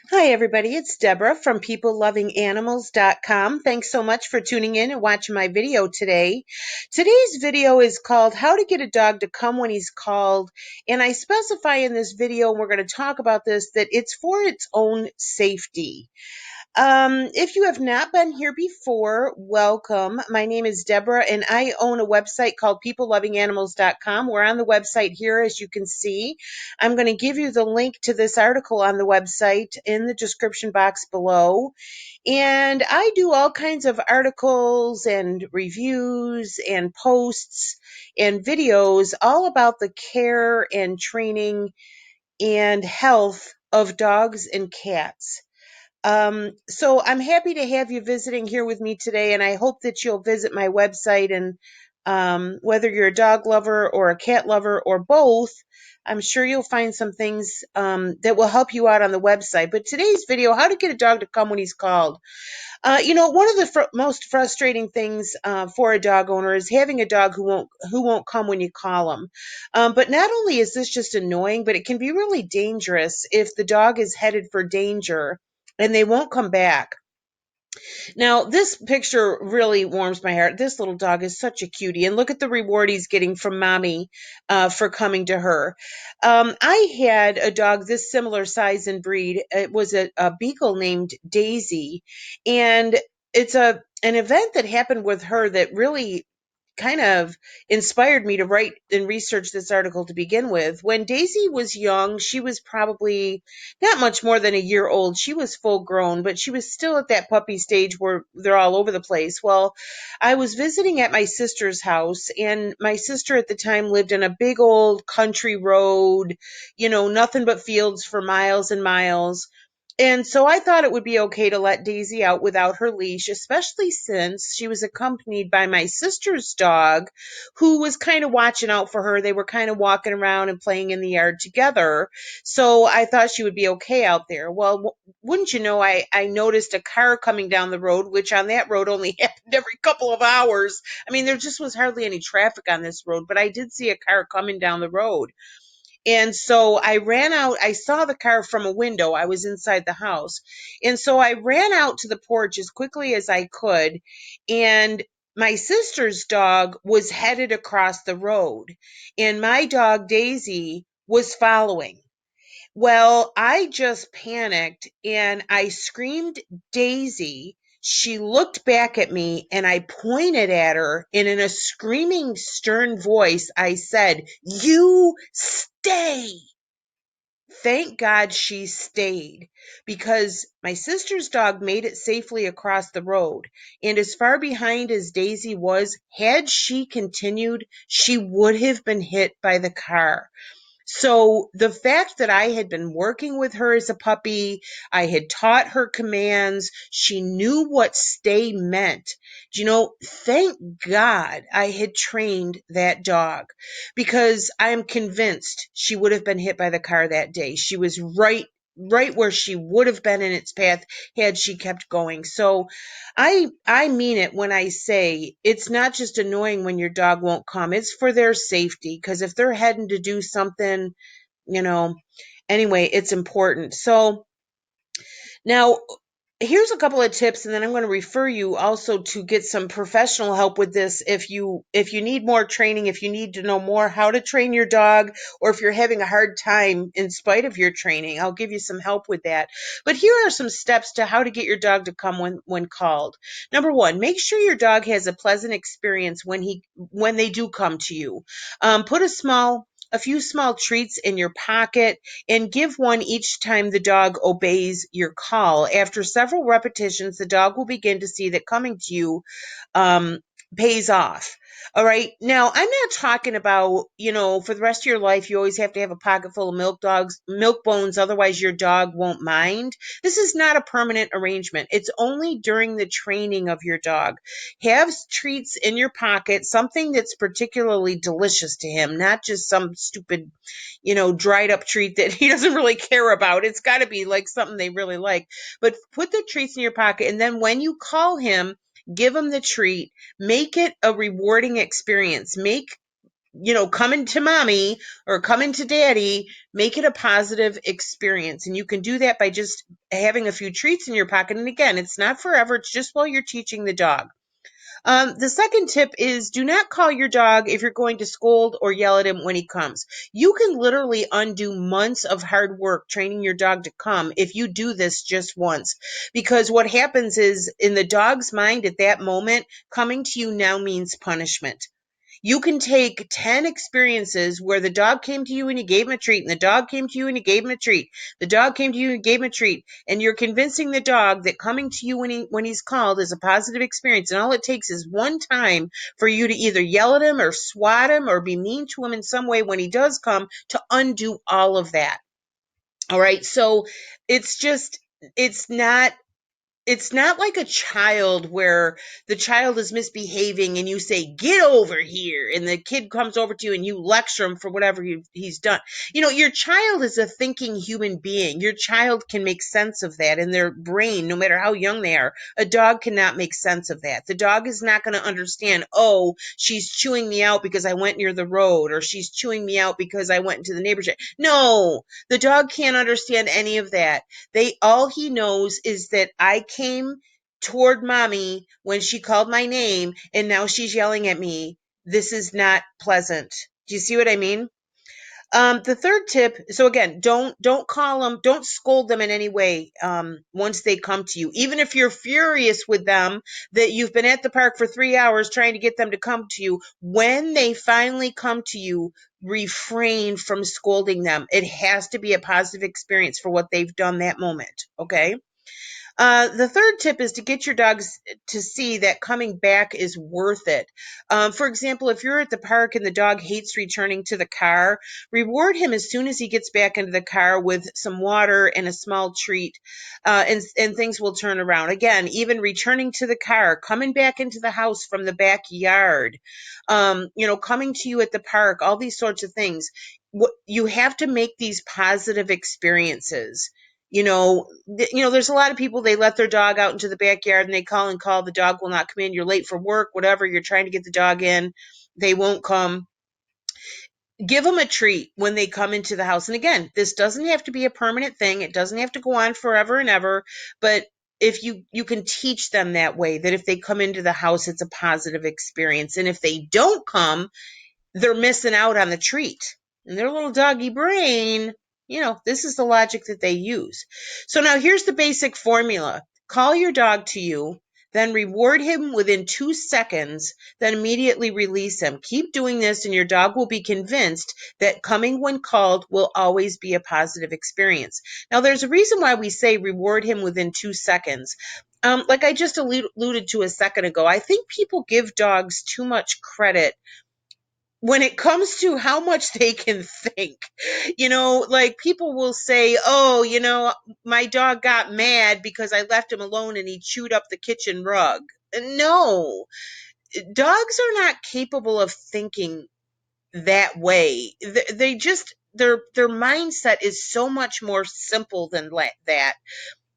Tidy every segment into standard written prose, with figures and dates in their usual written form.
Hi, everybody. It's Deborah from peoplelovinganimals.com. Thanks so much for tuning in and watching my video today. Today's video is called How to Get a Dog to Come When He's Called. And I specify in this video, and we're going to talk about this, that it's for its own safety. If you have not been here before, welcome. My name is Deborah, and I own a website called peoplelovinganimals.com. We're on the website here, as you can see. I'm going to give you the link to this article on the website in the description box below. And I do all kinds of articles and reviews and posts and videos all about the care and training and health of dogs and cats. So I'm happy to have you visiting here with me today, and I hope that you'll visit my website. And whether you're a dog lover or a cat lover or both, I'm sure you'll find some things that will help you out on the website. But today's video, how to get a dog to come when he's called. One of the most frustrating things for a dog owner is having a dog who won't come when you call him. But not only is this just annoying, but it can be really dangerous if the dog is headed for danger and they won't come back. Now, this picture really warms my heart. This little dog is such a cutie, and look at the reward he's getting from mommy for coming to her. I had a dog this similar size and breed. It was a beagle named Daisy, and it's an event that happened with her that really kind of inspired me to write and research this article to begin with. When Daisy was young, she was probably not much more than a year old. She was full grown, but she was still at that puppy stage where they're all over the place. Well, I was visiting at my sister's house, and my sister at the time lived in a big old country road, nothing but fields for miles and miles. And so I thought it would be okay to let Daisy out without her leash, especially since she was accompanied by my sister's dog, who was kind of watching out for her. They were kind of walking around and playing in the yard together. So I thought she would be okay out there. Well, wouldn't you know, I noticed a car coming down the road, which on that road only happened every couple of hours. I mean, there just was hardly any traffic on this road, but I did see a car coming down the road. And so I ran out. I saw the car from a window. I was inside the house. And so I ran out to the porch as quickly as I could. And my sister's dog was headed across the road. And my dog, Daisy, was following. Well, I just panicked and I screamed, Daisy. She looked back at me and I pointed at her, and in a screaming, stern voice, I said, "You stay." Thank God she stayed, because my sister's dog made it safely across the road. And as far behind as Daisy was, had she continued, she would have been hit by the car. So the fact that I had been working with her as a puppy, I had taught her commands, she knew what stay meant. Thank God I had trained that dog, because I am convinced she would have been hit by the car that day. She was right where she would have been in its path had she kept going. So I mean it when I say it's not just annoying when your dog won't come. It's for their safety, because if they're heading to do something, you know, anyway, it's important. So now, here's a couple of tips, and then I'm going to refer you also to get some professional help with this if you need more training, if you need to know more how to train your dog, or if you're having a hard time in spite of your training. I'll give you some help with that. But here are some steps to how to get your dog to come when called. Number one, make sure your dog has a pleasant experience when they do come to you. Put a few small treats in your pocket and give one each time the dog obeys your call. After several repetitions, the dog will begin to see that coming to you um, pays off. All right. Now, I'm not talking about, for the rest of your life, you always have to have a pocket full of milk bones, otherwise your dog won't mind. This is not a permanent arrangement. It's only during the training of your dog. Have treats in your pocket, something that's particularly delicious to him, not just some stupid, dried up treat that he doesn't really care about. It's got to be like something they really like. But put the treats in your pocket, and then when you call him, give him the treat. Make it a rewarding experience. Make coming to mommy or coming to daddy, make it a positive experience. And you can do that by just having a few treats in your pocket. And again, it's not forever, it's just while you're teaching the dog. The second tip is do not call your dog if you're going to scold or yell at him when he comes. You can literally undo months of hard work training your dog to come if you do this just once. Because what happens is, in the dog's mind at that moment, coming to you now means punishment. You can take 10 experiences where the dog came to you and you gave him a treat, and the dog came to you and you gave him a treat. The dog came to you and gave him a treat, and you're convincing the dog that coming to you when he's called is a positive experience. And all it takes is one time for you to either yell at him or swat him or be mean to him in some way when he does come, to undo all of that. All right. So it's just, it's not it's not like a child where the child is misbehaving and you say, get over here. And the kid comes over to you and you lecture him for whatever he's done. Your child is a thinking human being. Your child can make sense of that in their brain, no matter how young they are. A dog cannot make sense of that. The dog is not going to understand, oh, she's chewing me out because I went near the road, or she's chewing me out because I went into the neighborhood. No, the dog can't understand any of that. All he knows is that I came toward mommy when she called my name and now she's yelling at me. This is not pleasant. Do you see what I mean? The third tip, so again, don't call them, don't scold them in any way once they come to you. Even if you're furious with them that you've been at the park for 3 hours trying to get them to come to you, when they finally come to you, refrain from scolding them. It has to be a positive experience for what they've done that moment, okay? The third tip is to get your dogs to see that coming back is worth it. For example, if you're at the park and the dog hates returning to the car, reward him as soon as he gets back into the car with some water and a small treat, and things will turn around. Again, even returning to the car, coming back into the house from the backyard, coming to you at the park, all these sorts of things. You have to make these positive experiences. There's a lot of people, they let their dog out into the backyard and they call, the dog will not come in, you're late for work, whatever, you're trying to get the dog in, they won't come. Give them a treat when they come into the house. And again, this doesn't have to be a permanent thing, it doesn't have to go on forever and ever, but if you can teach them that way, that if they come into the house, it's a positive experience, and if they don't come, they're missing out on the treat. And their little doggy brain, this is the logic that they use. So now here's the basic formula. Call your dog to you, then reward him within 2 seconds, then immediately release him. Keep doing this and your dog will be convinced that coming when called will always be a positive experience. Now there's a reason why we say reward him within 2 seconds. Like I just alluded to a second ago, I think people give dogs too much credit when it comes to how much they can think. Like people will say, oh, my dog got mad because I left him alone and he chewed up the kitchen rug. No, dogs are not capable of thinking that way. They just, their mindset is so much more simple than that.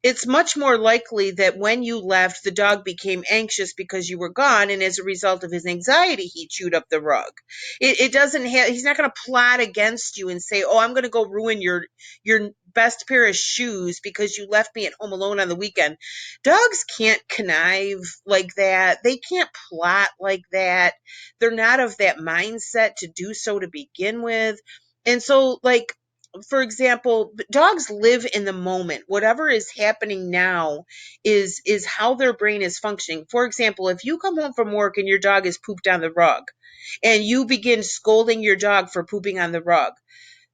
It's much more likely that when you left, the dog became anxious because you were gone, and as a result of his anxiety, he chewed up the rug. It doesn't have. He's not going to plot against you and say, "Oh, I'm going to go ruin your best pair of shoes because you left me at home alone on the weekend." Dogs can't connive like that. They can't plot like that. They're not of that mindset to do so to begin with, and so like, for example, dogs live in the moment. Whatever is happening now is how their brain is functioning. For example, if you come home from work and your dog is pooped on the rug and you begin scolding your dog for pooping on the rug,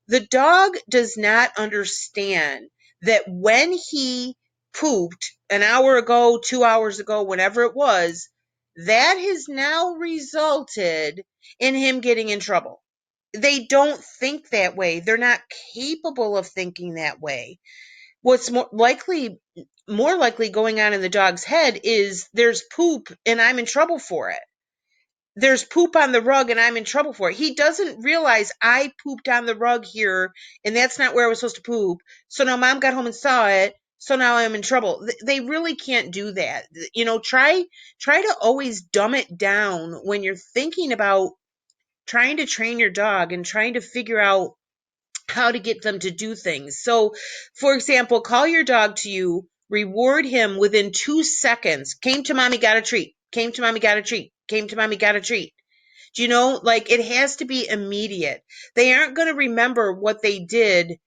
the dog does not understand that when he pooped an hour ago, 2 hours ago, whenever it was, that has now resulted in him getting in trouble. They don't think that way. They're not capable of thinking that way. What's more likely going on in the dog's head is there's poop and I'm in trouble for it. There's poop on the rug and I'm in trouble for it. He doesn't realize I pooped on the rug here and that's not where I was supposed to poop. So now mom got home and saw it. So now I'm in trouble. They really can't do that. Try to always dumb it down when you're thinking about trying to train your dog and trying to figure out how to get them to do things. So, for example, call your dog to you, reward him within 2 seconds. Came to mommy, got a treat. Came to mommy, got a treat. Came to mommy, got a treat. Do you know, like it has to be immediate. They aren't going to remember what they did.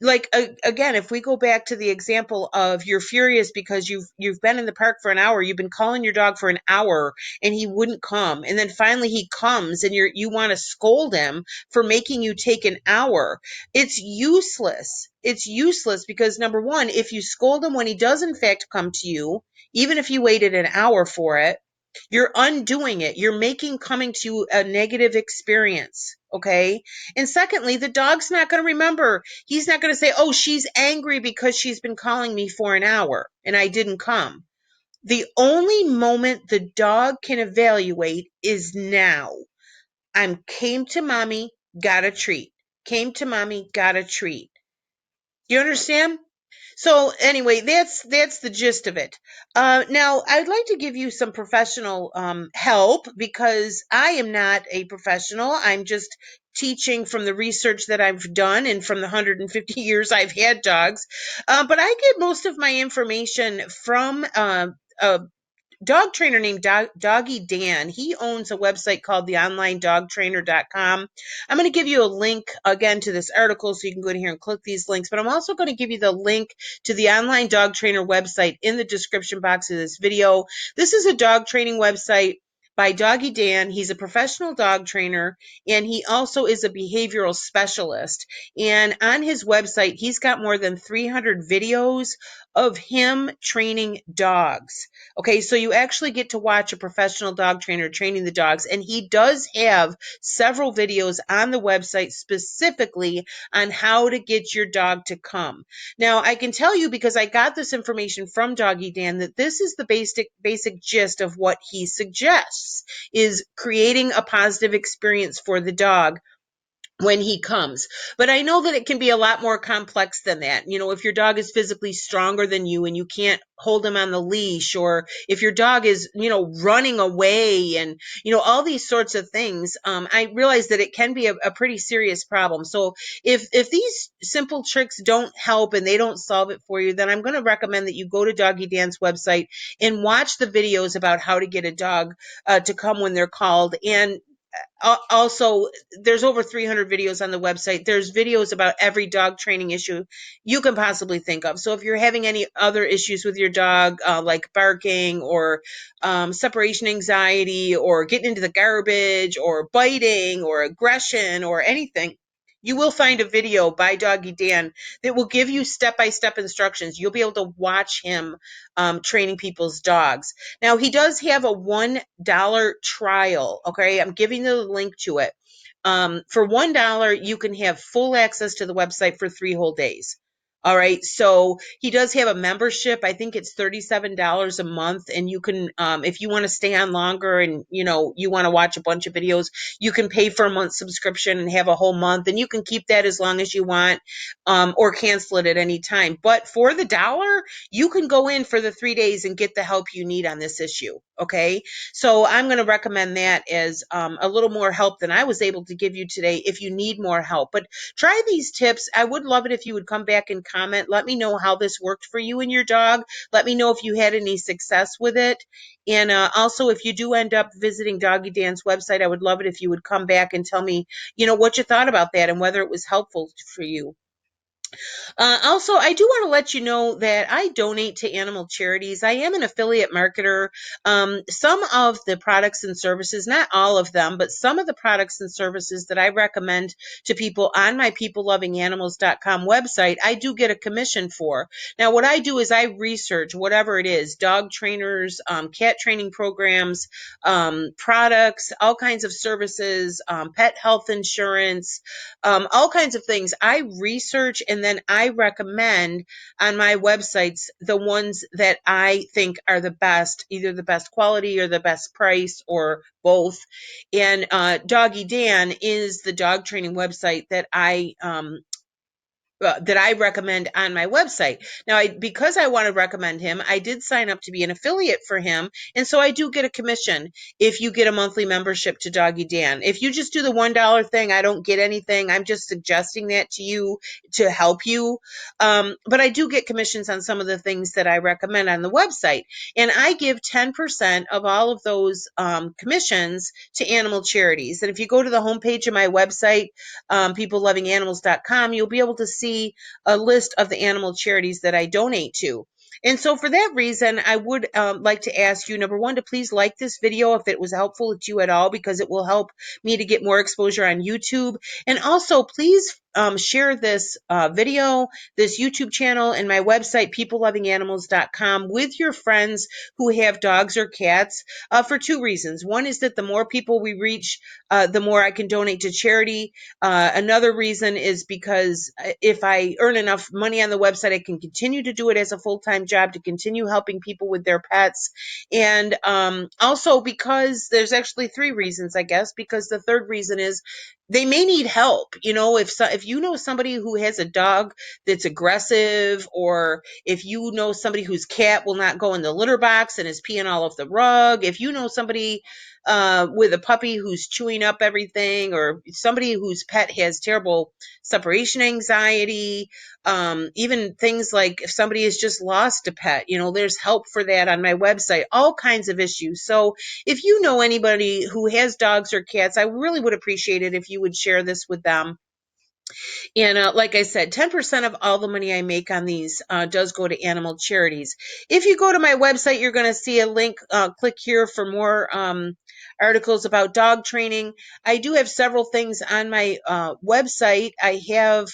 Like again, if we go back to the example of you're furious because you've been in the park for an hour, you've been calling your dog for an hour and he wouldn't come. And then finally he comes and you want to scold him for making you take an hour. It's useless. It's useless because number one, if you scold him when he does in fact come to you, even if you waited an hour for it, you're undoing it. You're making coming to you a negative experience. Okay. And secondly, the dog's not going to remember. He's not going to say, oh, she's angry because she's been calling me for an hour and I didn't come. The only moment the dog can evaluate is now. Came to mommy, got a treat. Came to mommy, got a treat. You understand? So anyway, that's the gist of it. Now, I'd like to give you some professional help because I am not a professional. I'm just teaching from the research that I've done and from the 150 years I've had dogs. But I get most of my information from a dog trainer named Doggy Dan. He owns a website called theonlinedogtrainer.com. I'm going to give you a link again to this article so you can go in here and click these links, but I'm also going to give you the link to the online dog trainer website in the description box of this video. This is a dog training website by Doggy Dan. He's a professional dog trainer and he also is a behavioral specialist. And on his website, he's got more than 300 videos of him training dogs. Okay, so you actually get to watch a professional dog trainer training the dogs, and he does have several videos on the website specifically on how to get your dog to come. Now, I can tell you because I got this information from Doggy Dan that this is the basic gist of what he suggests is creating a positive experience for the dog when he comes. But I know that it can be a lot more complex than that. You know, if your dog is physically stronger than you and you can't hold him on the leash, or if your dog is, running away and, all these sorts of things, I realize that it can be a pretty serious problem. So if these simple tricks don't help and they don't solve it for you, then I'm going to recommend that you go to Doggy Dan's website and watch the videos about how to get a dog to come when they're called. And also, there's over 300 videos on the website. There's videos about every dog training issue you can possibly think of. So if you're having any other issues with your dog, like barking or separation anxiety or getting into the garbage or biting or aggression or anything, you will find a video by Doggy Dan that will give you step-by-step instructions. You'll be able to watch him training people's dogs. Now, he does have a $1 trial. Okay, I'm giving you the link to it. For $1, you can have full access to the website for 3 whole days. All right, so he does have a membership. I think it's $37 a month, and you can, if you want to stay on longer and you want to watch a bunch of videos, you can pay for a month subscription and have a whole month, and you can keep that as long as you want, or cancel it at any time. But for the dollar, you can go in for the 3 days and get the help you need on this issue. Okay, so I'm going to recommend that as a little more help than I was able to give you today if you need more help. But try these tips. I would love it if you would come back and comment. Let me know how this worked for you and your dog. Let me know if you had any success with it. And also, if you do end up visiting Doggy Dan's website, I would love it if you would come back and tell me, what you thought about that and whether it was helpful for you. Also, I do want to let you know that I donate to animal charities. I am an affiliate marketer. Some of the products and services, not all of them, but some of the products and services that I recommend to people on my peoplelovinganimals.com website, I do get a commission for. Now, what I do is I research whatever it is, dog trainers, cat training programs, products, all kinds of services, pet health insurance, all kinds of things. I research and then I recommend on my websites the ones that I think are the best, either the best quality or the best price or both. And Doggy Dan is the dog training website that I that I recommend on my website. Now, because I want to recommend him, I did sign up to be an affiliate for him. And so I do get a commission if you get a monthly membership to Doggy Dan. If you just do the $1 thing, I don't get anything. I'm just suggesting that to you to help you. But I do get commissions on some of the things that I recommend on the website. And I give 10% of all of those commissions to animal charities. And if you go to the homepage of my website, peoplelovinganimals.com, you'll be able to see a list of the animal charities that I donate to. And so for that reason, I would like to ask you, number one, to please like this video if it was helpful to you at all, because it will help me to get more exposure on YouTube. And also, please share this video, this YouTube channel, and my website, peoplelovinganimals.com, with your friends who have dogs or cats for two reasons. One is that the more people we reach, the more I can donate to charity. Another reason is because if I earn enough money on the website, I can continue to do it as a full-time job to continue helping people with their pets. And also because there's actually three reasons, I guess, because the third reason is they may need help. You know, if you know somebody who has a dog that's aggressive, or if you know somebody whose cat will not go in the litter box and is peeing all over the rug, if you know somebody with a puppy who's chewing up everything, or somebody whose pet has terrible separation anxiety, even things like if somebody has just lost a pet, you know, there's help for that on my website, all kinds of issues. So if you know anybody who has dogs or cats, I really would appreciate it if you would share this with them. And like I said, 10% of all the money I make on these does go to animal charities. If you go to my website, you're going to see a link. Click here for more articles about dog training. I do have several things on my website. I have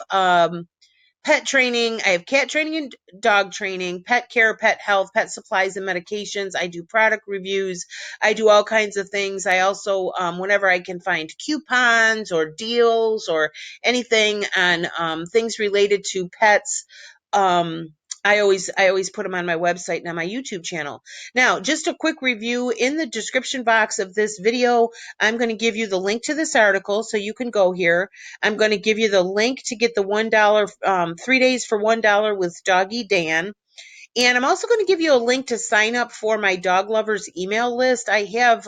pet training. I have cat training and dog training, pet care, pet health, pet supplies and medications. I do product reviews. I do all kinds of things. I also, whenever I can find coupons or deals or anything on things related to pets, um, I always put them on my website and on my YouTube channel. Now, just a quick review. In the description box of this video, I'm going to give you the link to this article so you can go here. I'm going to give you the link to get the $1, 3 days for $1 with Doggy Dan. And I'm also going to give you a link to sign up for my dog lovers email list. I have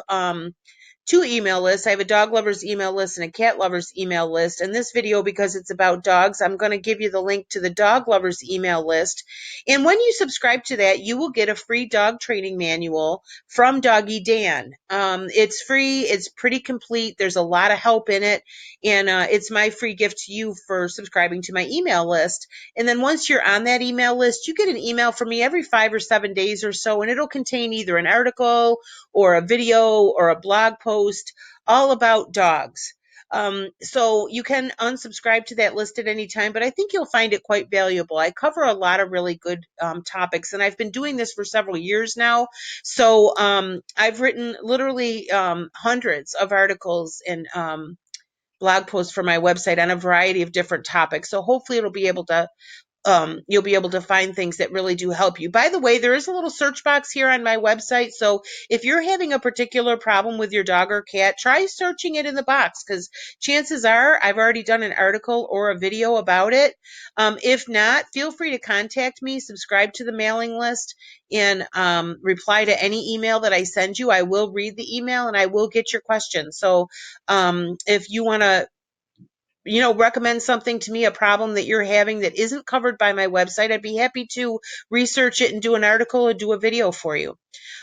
two email lists. I have a dog lovers email list and a cat lovers email list. In this video, because it's about dogs, I'm going to give you the link to the dog lovers email list. And when you subscribe to that, you will get a free dog training manual from Doggy Dan. It's free. It's pretty complete. There's a lot of help in it. And it's my free gift to you for subscribing to my email list. And then once you're on that email list, you get an email from me every 5 or 7 days or so, and it'll contain either an article or a video or a blog post all about dogs. So you can unsubscribe to that list at any time, but I think you'll find it quite valuable. I cover a lot of really good topics, and I've been doing this for several years now. So I've written literally hundreds of articles and blog posts for my website on a variety of different topics. So hopefully it'll be able to you'll be able to find things that really do help you. By the way, there is a little search box here on my website. So if you're having a particular problem with your dog or cat, try searching it in the box, because chances are I've already done an article or a video about it. If not, feel free to contact me, subscribe to the mailing list, and reply to any email that I send you. I will read the email and I will get your questions. So if you want to recommend something to me, a problem that you're having that isn't covered by my website, I'd be happy to research it and do an article or do a video for you.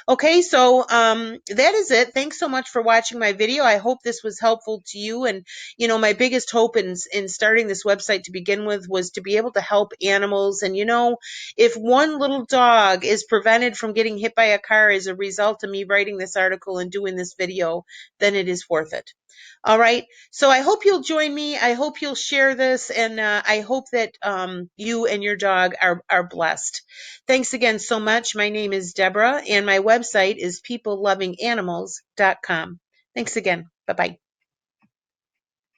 Okay, so that is it. Thanks so much for watching my video. I hope this was helpful to you. And, my biggest hope in starting this website to begin with was to be able to help animals. And, if one little dog is prevented from getting hit by a car as a result of me writing this article and doing this video, then it is worth it. All right. So I hope you'll join me. I hope you'll share this. And I hope that you and your dog are blessed. Thanks again so much. My name is Deborah, and my website is peoplelovinganimals.com. Thanks again. Bye-bye.